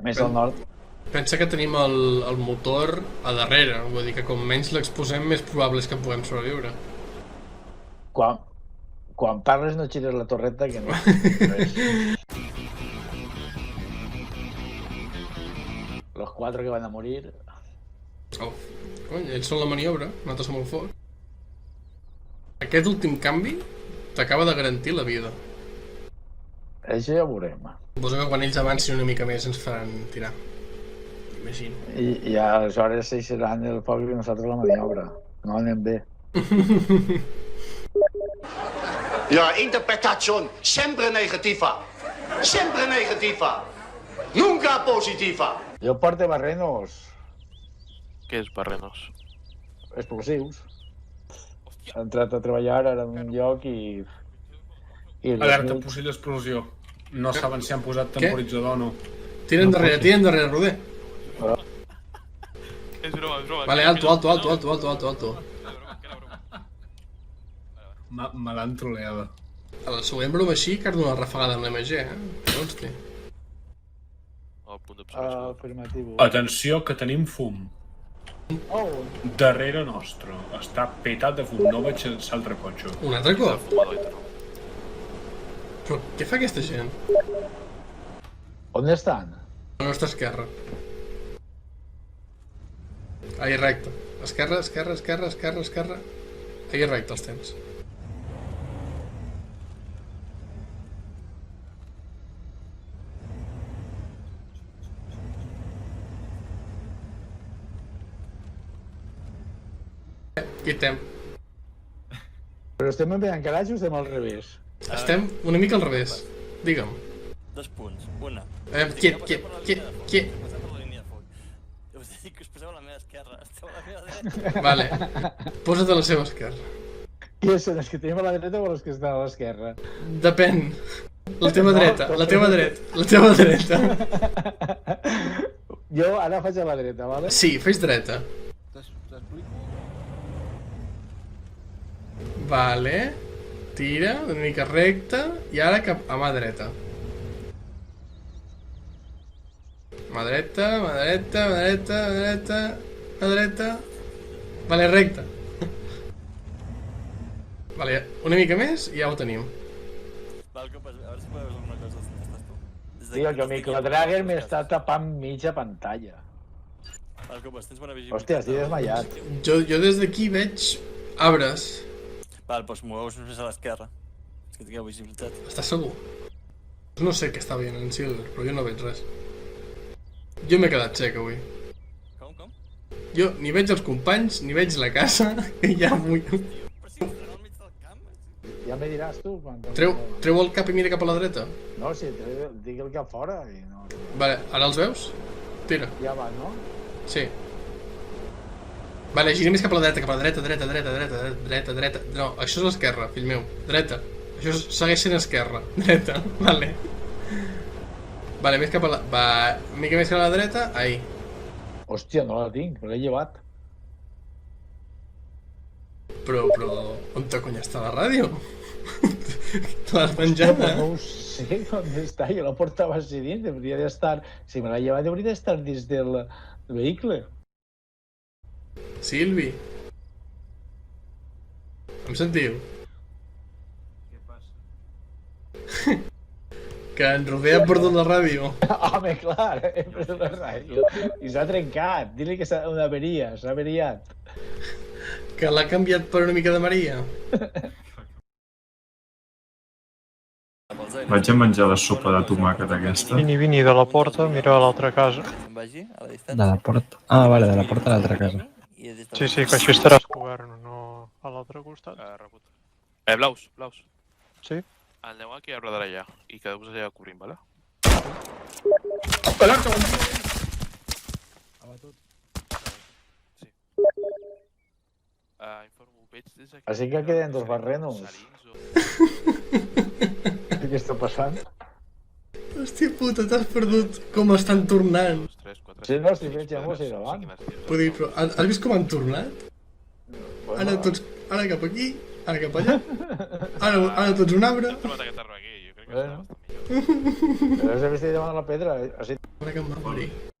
Més al nord. Pensa que tenim el motor a darrere, vull dir que com menys l'exposem, més probable és que puguem sobreviure. Quan parles no gires la torreta, que no. Los 4 que van a morir. Oh, cony, ells són la maniobra, nosaltres som el foc. Aquest últim canvi t'acaba de garantir la vida. Això ja ho veurem. Suposo que quan ells avancin una mica més ens faran tirar. Imagino. I aleshores seran el foc i nosaltres la maniobra. No anem bé. Ja, interpretación siempre negativa. Siempre negativa. Nunca positiva. Jo porto barrenos Què és barrenos? explosius. He entrat a treballar ara en un lloc i Alerta, possible explosió. No saben si han posat temporitzador o no. Tiren darrere, Roder. És broma. Vale, alto. Me l'han troleada. A la següent broma així, car d'una rafagada amb l'MG, Hosti. El punt d'observació. afirmatiu. Atenció, que tenim fum. Oh, Darrere nostre. Està petat de fum. No veig l'altre cotxe. Un altre cop? Fumador i tal. Però què fa aquesta gent? on estan? A la nostra esquerra. Ahí recte. Esquerra. Ahí recte els tens. Quitem. Però estem en encarats o estem al revés? Estem una mica al revés. Digue'm. 2 punts. Una. Quiet. Passem per la línia de foc. Us dic que us poseu a la meva esquerra. Esteu a la meva dreta. Vale. Posa't a la seva esquerra. Qui són els que tenim a la dreta o els que estan a l'esquerra? Depèn. La teva dreta. Jo ara faig a la dreta, vale? Sí, fes dreta. T'explico? Vale. Tira, una mica recta, i ara cap a mà dreta. Mà dreta. Vale, recta. Vale, una mica més i ja ho tenim. Val, que a veure si podeu veure alguna cosa d'on estàs tu. Tio, que el microdrager m'està tapant mitja pantalla. Val, que tens bona visibilitat. Hòstia, estic desmaiat. Jo des d'aquí veig arbres. Val, doncs moveu-vos més a l'esquerra. És que tingueu visibilitat. Estàs segur? No sé què està veient en Silver, però jo no veig res. Jo m'he quedat cec avui. Com? Jo ni veig els companys, ni veig la casa, que ja vull... Però si estarà al mig del camp... Ja me diràs tu quan... Treu el cap i mira cap a la dreta. No, si dic el cap fora i no... Vale, ara els veus? Tira. Ja va, no? Sí. Vale, gira més cap a la dreta, dreta. No, això és l'esquerra, fill meu. Dreta. Això segueix sent esquerra. Dreta, vale. Vale, més cap a la... Va, mica més cap a la dreta, ahí. Hòstia, no la tinc, me l'he llevat. Però, on te cony està la ràdio? L'has menjada? No ho sé on està, jo la portava així dins, hauria d'estar... Si me l'he llevat, hauria d'estar dins del vehicle. Silvi. Em sentiu? Què passa? Que en Roder ha perdut la ràdio. Home, clar, he perdut la ràdio. I s'ha trencat, dile que s'ha una averia, s'ha averiat. Que l'ha canviat per una mica de Maria. Vaig a menjar la sopa de tomàquet aquesta. Vini, de la porta, mira a l'altra casa. Se'n vagi, a la distància. De la porta... Ah, vale, de la porta a l'altra casa. Sí, que així estaràs cobert, no a l'altre costat. Rebut. Blaus. Sí? Aneu aquí a arbre d'allà i quedeu-vos allà cobrint, vale? Alerta! Sí. Informo, veig des d'aquí... Així que queden dos barrenos. Què està passant? Hòstia puta, t'has perdut com estan tornant. Sí, no, si veig ja música davant. Vull dir, però has vist com han tornat? Ara tots... Ara cap aquí, ara cap allà. Ara tots un arbre. Hem trobat aquest arbre aquí, jo crec Bueno. Però has de vestir davant la pedra. Ara que em va morir.